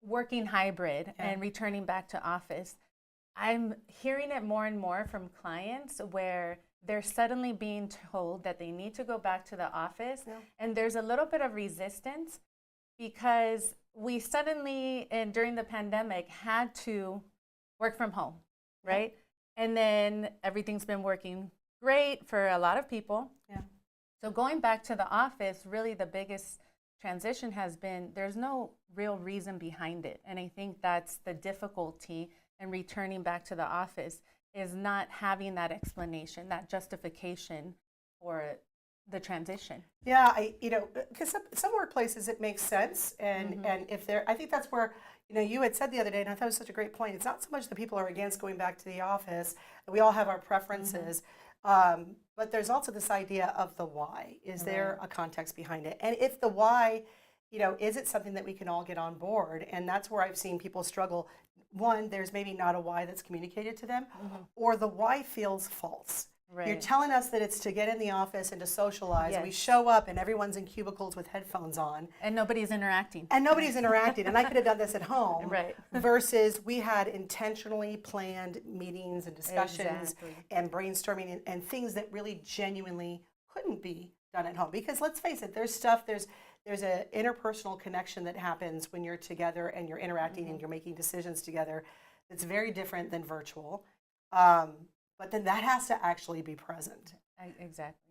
working hybrid and returning back to office, I'm hearing it more and more from clients where they're suddenly being told that they need to go back to the office, and there's a little bit of resistance because we suddenly, and during the pandemic, had to work from home, right? And then everything's been working great for a lot of people. Yeah. So going back to the office, really the biggest transition has been there's no real reason behind it. And I think that's the difficulty in returning back to the office is not having that explanation, that justification for the transition. Yeah, because some workplaces it makes sense, and if they're, I think that's where, you had said the other day, and I thought it was such a great point. It's not so much that people are against going back to the office. We all have our preferences, but there's also this idea of the why. Is there a context behind it? And if the why, is it something that we can all get on board? And that's where I've seen people struggle. One, there's maybe not a why that's communicated to them, or the why feels false. Right. You're telling us that it's to get in the office and to socialize. Yes. We show up and everyone's in cubicles with headphones on. And nobody's interacting. And nobody's interacting. And I could have done this at home. Right. Versus we had intentionally planned meetings and discussions and brainstorming and things that really genuinely couldn't be done at home. Because let's face it, there's an interpersonal connection that happens when you're together and you're interacting and you're making decisions together that's very different than virtual. But then that has to actually be present. Exactly.